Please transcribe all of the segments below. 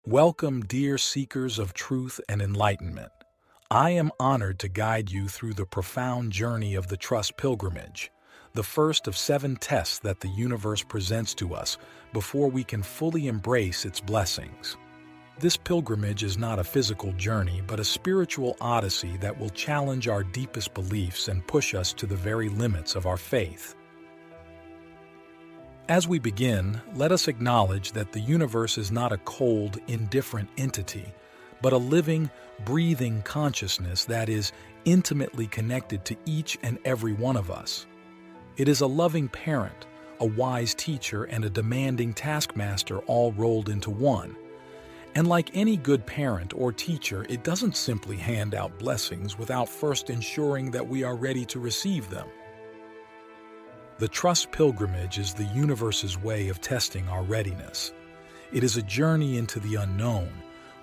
Welcome, dear seekers of truth and enlightenment. I am honored to guide you through the profound journey of the trust pilgrimage, the first of 7 tests that the universe presents to us before we can fully embrace its blessings. This pilgrimage is not a physical journey, but a spiritual odyssey that will challenge our deepest beliefs and push us to the very limits of our faith. As we begin, let us acknowledge that the universe is not a cold, indifferent entity, but a living, breathing consciousness that is intimately connected to each and every one of us. It is a loving parent, a wise teacher, and a demanding taskmaster all rolled into one. And like any good parent or teacher, it doesn't simply hand out blessings without first ensuring that we are ready to receive them. The trust pilgrimage is the universe's way of testing our readiness. It is a journey into the unknown,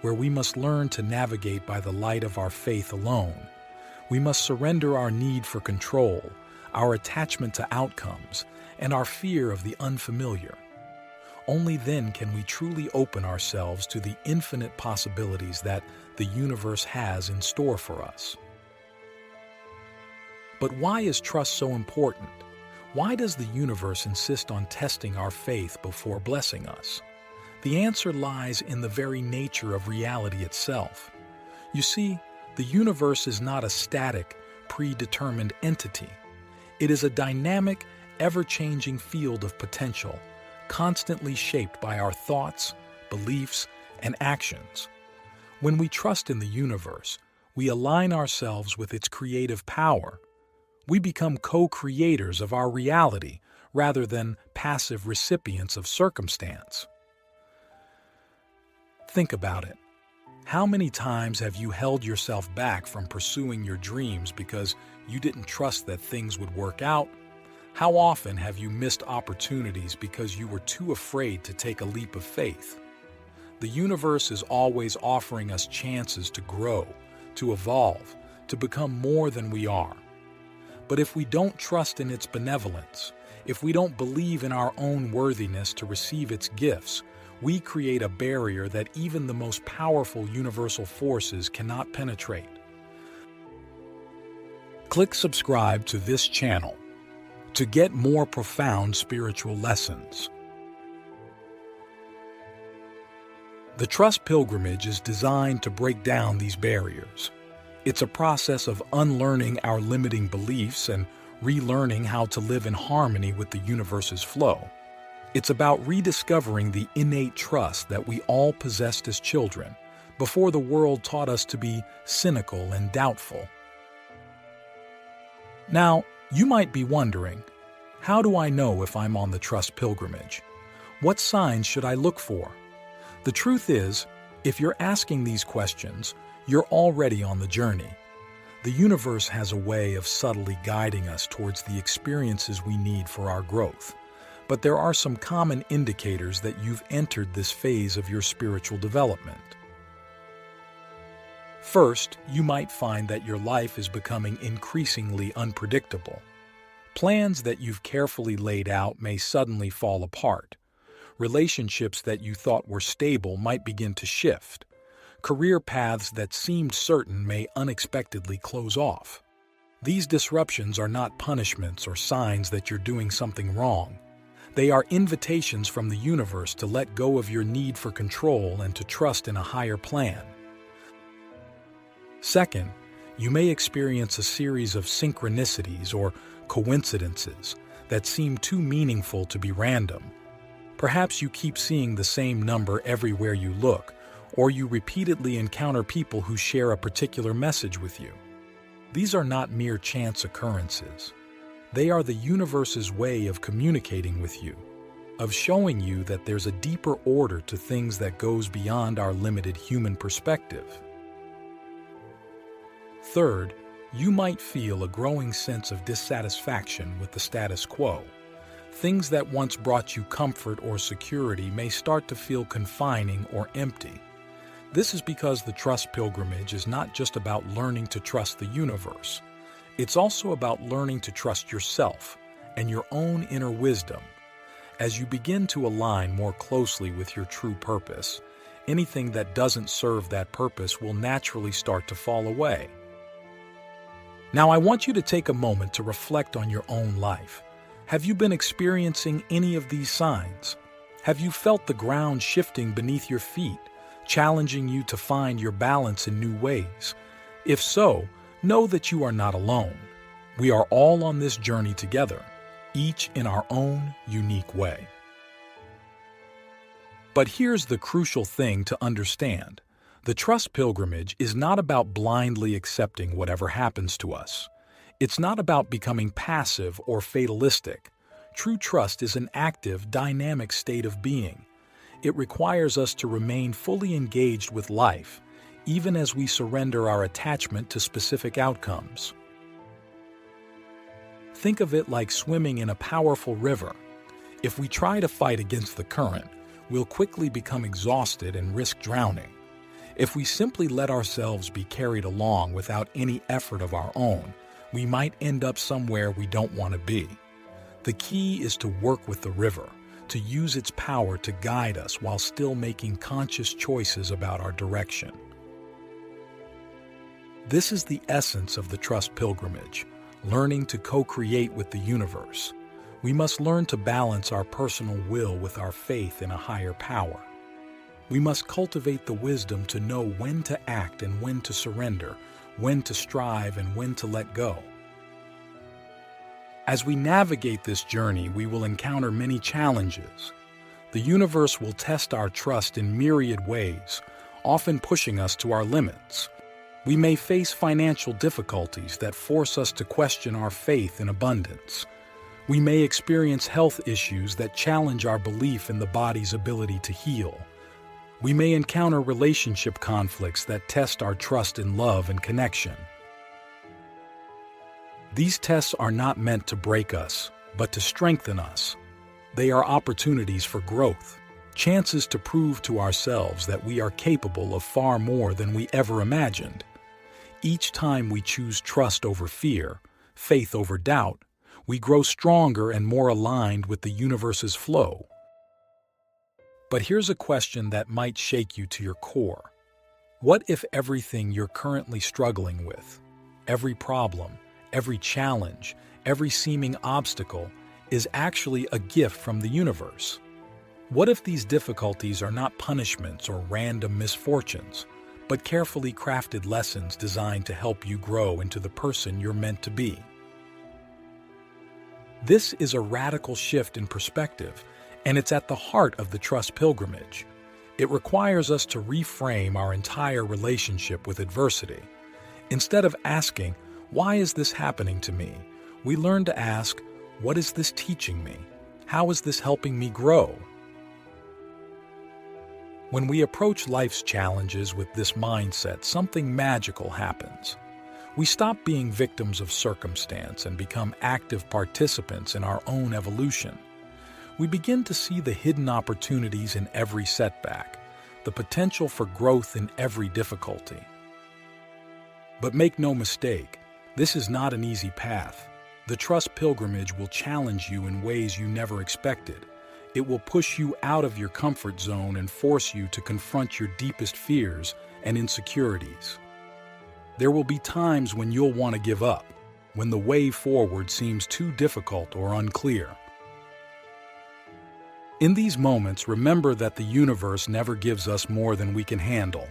where we must learn to navigate by the light of our faith alone. We must surrender our need for control, our attachment to outcomes, and our fear of the unfamiliar. Only then can we truly open ourselves to the infinite possibilities that the universe has in store for us. But why is trust so important? Why does the universe insist on testing our faith before blessing us? The answer lies in the very nature of reality itself. You see, the universe is not a static, predetermined entity. It is a dynamic, ever-changing field of potential, constantly shaped by our thoughts, beliefs, and actions. When we trust in the universe, we align ourselves with its creative power. We become co-creators of our reality rather than passive recipients of circumstance. Think about it. How many times have you held yourself back from pursuing your dreams because you didn't trust that things would work out? How often have you missed opportunities because you were too afraid to take a leap of faith? The universe is always offering us chances to grow, to evolve, to become more than we are. But if we don't trust in its benevolence, if we don't believe in our own worthiness to receive its gifts, we create a barrier that even the most powerful universal forces cannot penetrate. Click subscribe to this channel to get more profound spiritual lessons. The trust pilgrimage is designed to break down these barriers. It's a process of unlearning our limiting beliefs and relearning how to live in harmony with the universe's flow. It's about rediscovering the innate trust that we all possessed as children, before the world taught us to be cynical and doubtful. Now, you might be wondering, how do I know if I'm on the trust pilgrimage? What signs should I look for? The truth is, if you're asking these questions, you're already on the journey. The universe has a way of subtly guiding us towards the experiences we need for our growth. But there are some common indicators that you've entered this phase of your spiritual development. First, you might find that your life is becoming increasingly unpredictable. Plans that you've carefully laid out may suddenly fall apart. Relationships that you thought were stable might begin to shift. Career paths that seemed certain may unexpectedly close off. These disruptions are not punishments or signs that you're doing something wrong. They are invitations from the universe to let go of your need for control and to trust in a higher plan. Second, you may experience a series of synchronicities or coincidences that seem too meaningful to be random. Perhaps you keep seeing the same number everywhere you look, or you repeatedly encounter people who share a particular message with you. These are not mere chance occurrences. They are the universe's way of communicating with you, of showing you that there's a deeper order to things that goes beyond our limited human perspective. Third, you might feel a growing sense of dissatisfaction with the status quo. Things that once brought you comfort or security may start to feel confining or empty. This is because the trust pilgrimage is not just about learning to trust the universe. It's also about learning to trust yourself and your own inner wisdom. As you begin to align more closely with your true purpose, Anything that doesn't serve that purpose will naturally start to fall away. Now, I want you to take a moment to reflect on your own life. Have you been experiencing any of these signs? Have you felt the ground shifting beneath your feet, challenging you to find your balance in new ways? If so, know that you are not alone. We are all on this journey together, each in our own unique way. But here's the crucial thing to understand. The trust pilgrimage is not about blindly accepting whatever happens to us. It's not about becoming passive or fatalistic. True trust is an active, dynamic state of being. It requires us to remain fully engaged with life, even as we surrender our attachment to specific outcomes. Think of it like swimming in a powerful river. If we try to fight against the current, we'll quickly become exhausted and risk drowning. If we simply let ourselves be carried along without any effort of our own, we might end up somewhere we don't want to be. The key is to work with the river, to use its power to guide us while still making conscious choices about our direction. This is the essence of the trust pilgrimage, learning to co-create with the universe. We must learn to balance our personal will with our faith in a higher power. We must cultivate the wisdom to know when to act and when to surrender, when to strive and when to let go. As we navigate this journey, we will encounter many challenges. The universe will test our trust in myriad ways, often pushing us to our limits. We may face financial difficulties that force us to question our faith in abundance. We may experience health issues that challenge our belief in the body's ability to heal. We may encounter relationship conflicts that test our trust in love and connection. These tests are not meant to break us, but to strengthen us. They are opportunities for growth, chances to prove to ourselves that we are capable of far more than we ever imagined. Each time we choose trust over fear, faith over doubt, we grow stronger and more aligned with the universe's flow. But here's a question that might shake you to your core. What if everything you're currently struggling with, every problem, every challenge, every seeming obstacle, is actually a gift from the universe? What if these difficulties are not punishments or random misfortunes, but carefully crafted lessons designed to help you grow into the person you're meant to be? This is a radical shift in perspective, and it's at the heart of the trust pilgrimage. It requires us to reframe our entire relationship with adversity. Instead of asking, "Why is this happening to me?" we learn to ask, "What is this teaching me? How is this helping me grow?" When we approach life's challenges with this mindset, something magical happens. We stop being victims of circumstance and become active participants in our own evolution. We begin to see the hidden opportunities in every setback, the potential for growth in every difficulty. But make no mistake, this is not an easy path. The trust pilgrimage will challenge you in ways you never expected. It will push you out of your comfort zone and force you to confront your deepest fears and insecurities. There will be times when you'll want to give up, when the way forward seems too difficult or unclear. In these moments, remember that the universe never gives us more than we can handle.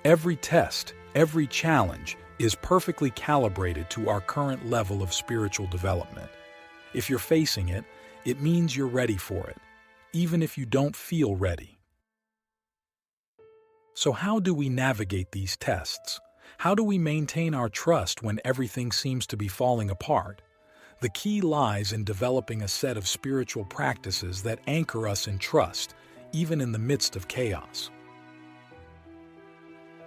Every test, every challenge is perfectly calibrated to our current level of spiritual development. If you're facing it, it means you're ready for it, even if you don't feel ready. So how do we navigate these tests? How do we maintain our trust when everything seems to be falling apart? The key lies in developing a set of spiritual practices that anchor us in trust, even in the midst of chaos.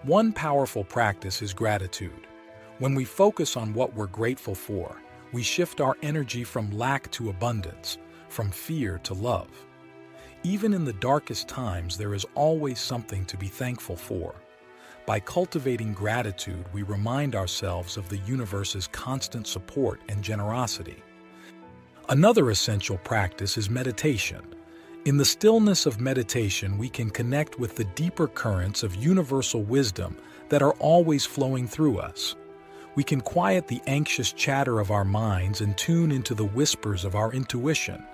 One powerful practice is gratitude. When we focus on what we're grateful for, we shift our energy from lack to abundance, from fear to love. Even in the darkest times, there is always something to be thankful for. By cultivating gratitude, we remind ourselves of the universe's constant support and generosity. Another essential practice is meditation. In the stillness of meditation, we can connect with the deeper currents of universal wisdom that are always flowing through us. We can quiet the anxious chatter of our minds and tune into the whispers of our intuition.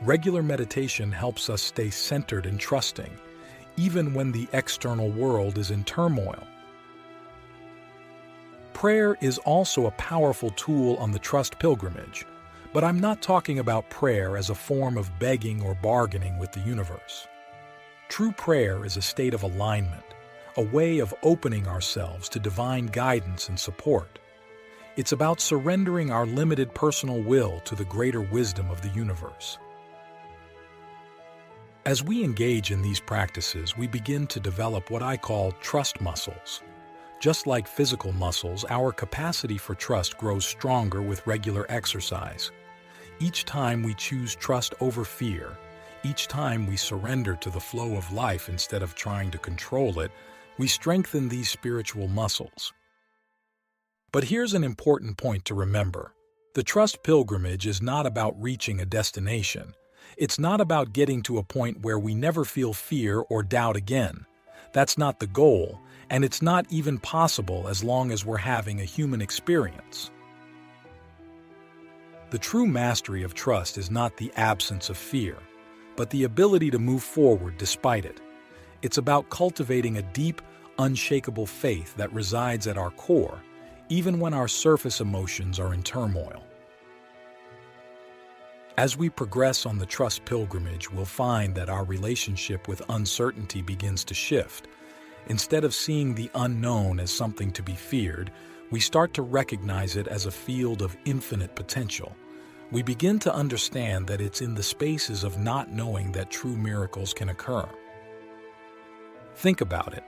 Regular meditation helps us stay centered and trusting, even when the external world is in turmoil. Prayer is also a powerful tool on the trust pilgrimage, but I'm not talking about prayer as a form of begging or bargaining with the universe. True prayer is a state of alignment, a way of opening ourselves to divine guidance and support. It's about surrendering our limited personal will to the greater wisdom of the universe. As we engage in these practices, we begin to develop what I call trust muscles. Just like physical muscles, our capacity for trust grows stronger with regular exercise. Each time we choose trust over fear, each time we surrender to the flow of life instead of trying to control it, we strengthen these spiritual muscles. But here's an important point to remember. The trust pilgrimage is not about reaching a destination. It's not about getting to a point where we never feel fear or doubt again. That's not the goal, and it's not even possible as long as we're having a human experience. The true mastery of trust is not the absence of fear, but the ability to move forward despite it. It's about cultivating a deep, unshakable faith that resides at our core, even when our surface emotions are in turmoil. As we progress on the trust pilgrimage, we'll find that our relationship with uncertainty begins to shift. Instead of seeing the unknown as something to be feared, we start to recognize it as a field of infinite potential. We begin to understand that it's in the spaces of not knowing that true miracles can occur. Think about it.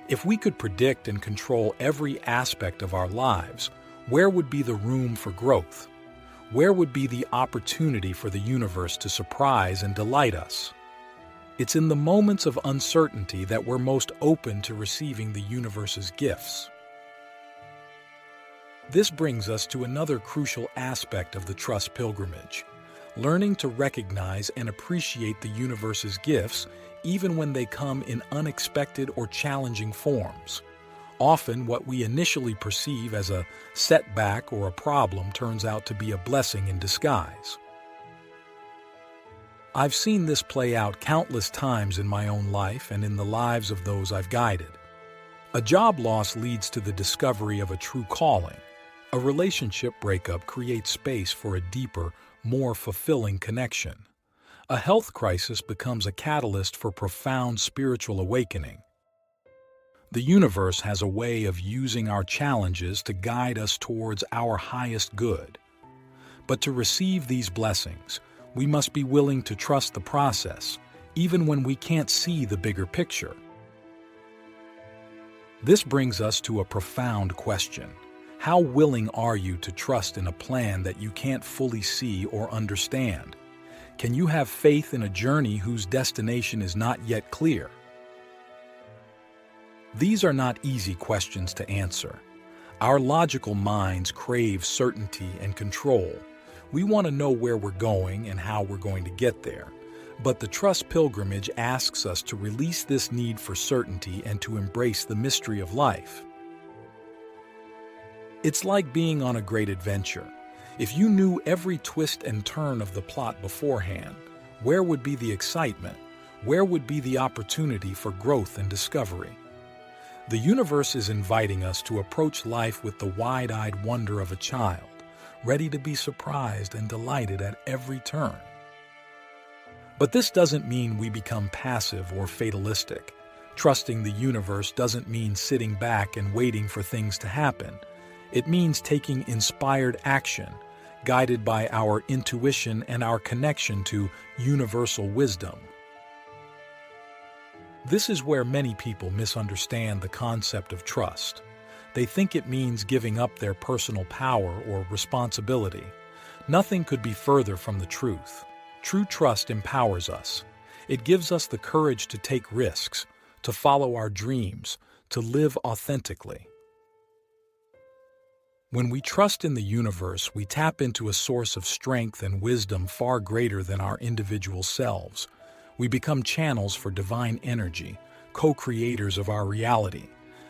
If we could predict and control every aspect of our lives, where would be the room for growth? Where would be the opportunity for the universe to surprise and delight us? It's in the moments of uncertainty that we're most open to receiving the universe's gifts. This brings us to another crucial aspect of the trust pilgrimage, learning to recognize and appreciate the universe's gifts even when they come in unexpected or challenging forms. Often, what we initially perceive as a setback or a problem turns out to be a blessing in disguise. I've seen this play out countless times in my own life and in the lives of those I've guided. A job loss leads to the discovery of a true calling. A relationship breakup creates space for a deeper, more fulfilling connection. A health crisis becomes a catalyst for profound spiritual awakening. The universe has a way of using our challenges to guide us towards our highest good. But to receive these blessings, we must be willing to trust the process, even when we can't see the bigger picture. This brings us to a profound question. How willing are you to trust in a plan that you can't fully see or understand? Can you have faith in a journey whose destination is not yet clear? These are not easy questions to answer. Our logical minds crave certainty and control. We want to know where we're going and how we're going to get there. But the trust pilgrimage asks us to release this need for certainty and to embrace the mystery of life. It's like being on a great adventure. If you knew every twist and turn of the plot beforehand, where would be the excitement? Where would be the opportunity for growth and discovery? The universe is inviting us to approach life with the wide-eyed wonder of a child, ready to be surprised and delighted at every turn. But this doesn't mean we become passive or fatalistic. Trusting the universe doesn't mean sitting back and waiting for things to happen. It means taking inspired action, guided by our intuition and our connection to universal wisdom. This is where many people misunderstand the concept of trust. They think it means giving up their personal power or responsibility. Nothing could be further from the truth. True trust empowers us. It gives us the courage to take risks, to follow our dreams, to live authentically. When we trust in the universe, we tap into a source of strength and wisdom far greater than our individual selves. We become channels for divine energy, co-creators of our reality.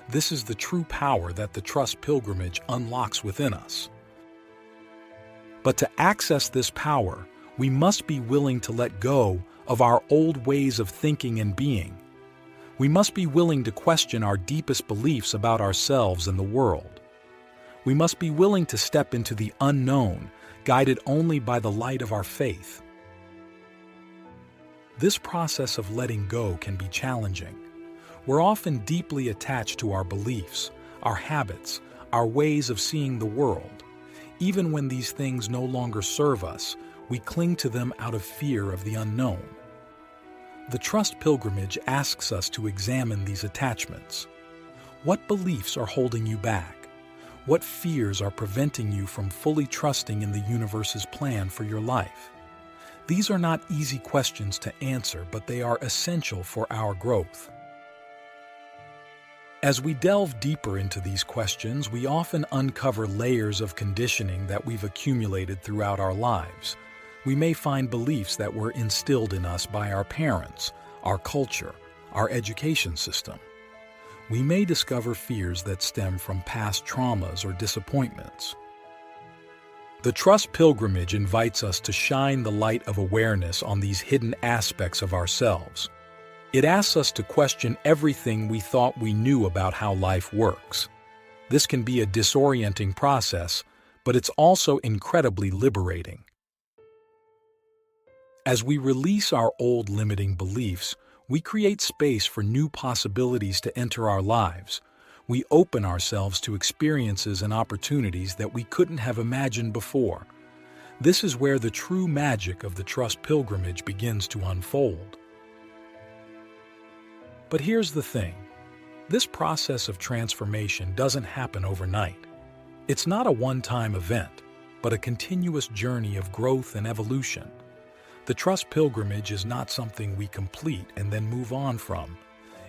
This is the true power that the trust pilgrimage unlocks within us. But to access this power, we must be willing to let go of our old ways of thinking and being. We must be willing to question our deepest beliefs about ourselves and the world. We must be willing to step into the unknown, guided only by the light of our faith. This process of letting go can be challenging. We're often deeply attached to our beliefs, our habits, our ways of seeing the world. Even when these things no longer serve us, we cling to them out of fear of the unknown. The trust pilgrimage asks us to examine these attachments. What beliefs are holding you back? What fears are preventing you from fully trusting in the universe's plan for your life? These are not easy questions to answer, but they are essential for our growth. As we delve deeper into these questions, we often uncover layers of conditioning that we've accumulated throughout our lives. We may find beliefs that were instilled in us by our parents, our culture, our education system. We may discover fears that stem from past traumas or disappointments. The trust pilgrimage invites us to shine the light of awareness on these hidden aspects of ourselves. It asks us to question everything we thought we knew about how life works. This can be a disorienting process, but it's also incredibly liberating. As we release our old limiting beliefs, we create space for new possibilities to enter our lives. We open ourselves to experiences and opportunities that we couldn't have imagined before. This is where the true magic of the trust pilgrimage begins to unfold. But here's the thing. This process of transformation doesn't happen overnight. It's not a one-time event, but a continuous journey of growth and evolution. The trust pilgrimage is not something we complete and then move on from.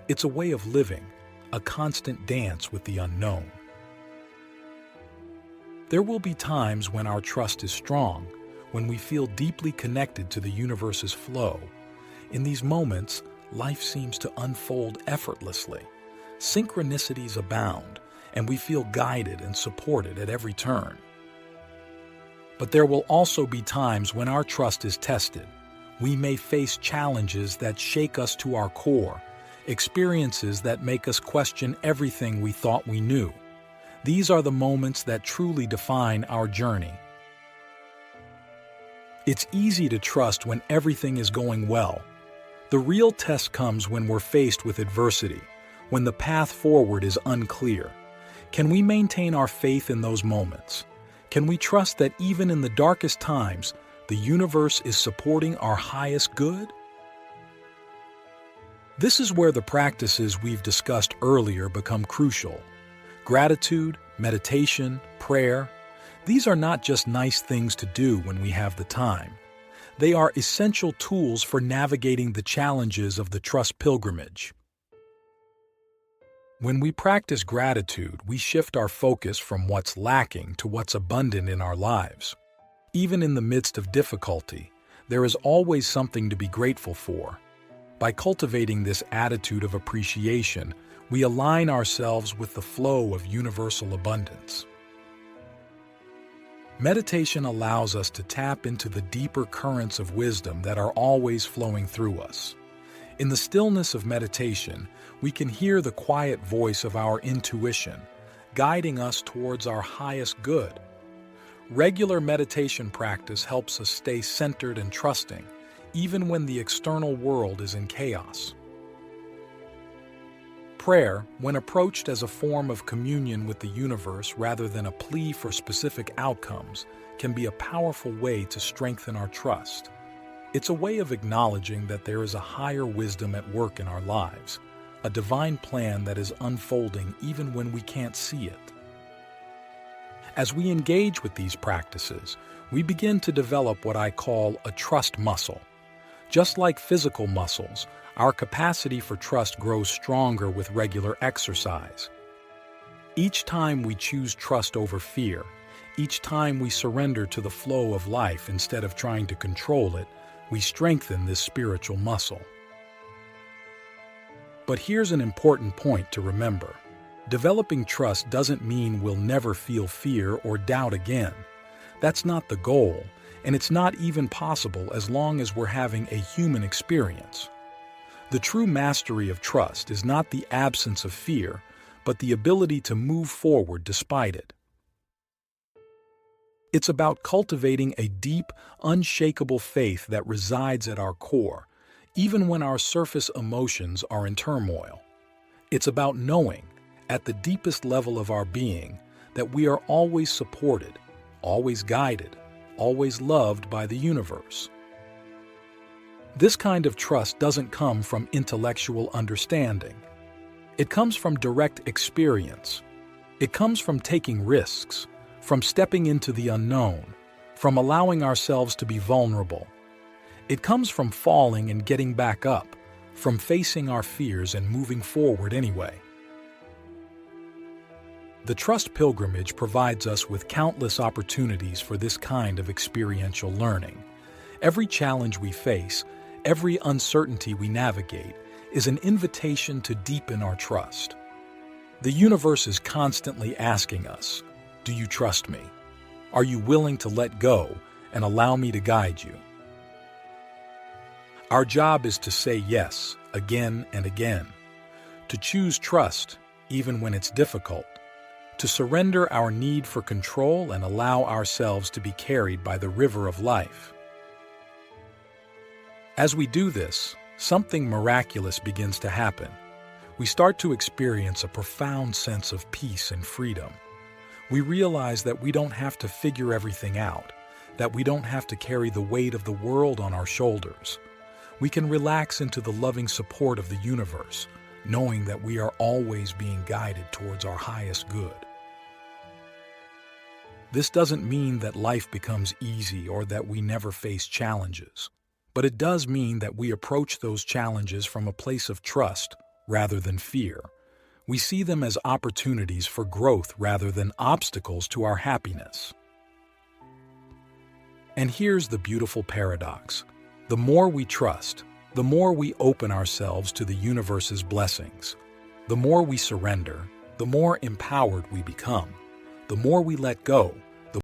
It's a way of living, a constant dance with the unknown. There will be times when our trust is strong, when we feel deeply connected to the universe's flow. In these moments, life seems to unfold effortlessly. Synchronicities abound, and we feel guided and supported at every turn. But there will also be times when our trust is tested. We may face challenges that shake us to our core, experiences that make us question everything we thought we knew. These are the moments that truly define our journey. It's easy to trust when everything is going well. The real test comes when we're faced with adversity, when the path forward is unclear. Can we maintain our faith in those moments? Can we trust that even in the darkest times, the universe is supporting our highest good? This is where the practices we've discussed earlier become crucial. Gratitude, meditation, prayer, these are not just nice things to do when we have the time. They are essential tools for navigating the challenges of the trust pilgrimage. When we practice gratitude, we shift our focus from what's lacking to what's abundant in our lives. Even in the midst of difficulty, there is always something to be grateful for. By cultivating this attitude of appreciation, we align ourselves with the flow of universal abundance. Meditation allows us to tap into the deeper currents of wisdom that are always flowing through us. In the stillness of meditation, we can hear the quiet voice of our intuition, guiding us towards our highest good. Regular meditation practice helps us stay centered and trusting, even when the external world is in chaos. Prayer, when approached as a form of communion with the universe rather than a plea for specific outcomes, can be a powerful way to strengthen our trust. It's a way of acknowledging that there is a higher wisdom at work in our lives, a divine plan that is unfolding even when we can't see it. As we engage with these practices, we begin to develop what I call a trust muscle. Just like physical muscles, our capacity for trust grows stronger with regular exercise. Each time we choose trust over fear, each time we surrender to the flow of life instead of trying to control it, we strengthen this spiritual muscle. But here's an important point to remember. Developing trust doesn't mean we'll never feel fear or doubt again. That's not the goal, and it's not even possible as long as we're having a human experience. The true mastery of trust is not the absence of fear, but the ability to move forward despite it. It's about cultivating a deep, unshakable faith that resides at our core, even when our surface emotions are in turmoil. It's about knowing, at the deepest level of our being, that we are always supported, always guided, always loved by the universe. This kind of trust doesn't come from intellectual understanding. It comes from direct experience. It comes from taking risks, from stepping into the unknown, from allowing ourselves to be vulnerable. It comes from falling and getting back up, from facing our fears and moving forward anyway. The Trust Pilgrimage provides us with countless opportunities for this kind of experiential learning. Every challenge we face, every uncertainty we navigate, is an invitation to deepen our trust. The universe is constantly asking us, "Do you trust me? Are you willing to let go and allow me to guide you?" Our job is to say yes again and again, to choose trust even when it's difficult, to surrender our need for control and allow ourselves to be carried by the river of life. As we do this, something miraculous begins to happen. We start to experience a profound sense of peace and freedom. We realize that we don't have to figure everything out, that we don't have to carry the weight of the world on our shoulders. We can relax into the loving support of the universe, knowing that we are always being guided towards our highest good. This doesn't mean that life becomes easy or that we never face challenges, but it does mean that we approach those challenges from a place of trust rather than fear. We see them as opportunities for growth rather than obstacles to our happiness. And here's the beautiful paradox. The more we trust, the more we open ourselves to the universe's blessings. The more we surrender, the more empowered we become. The more we let go,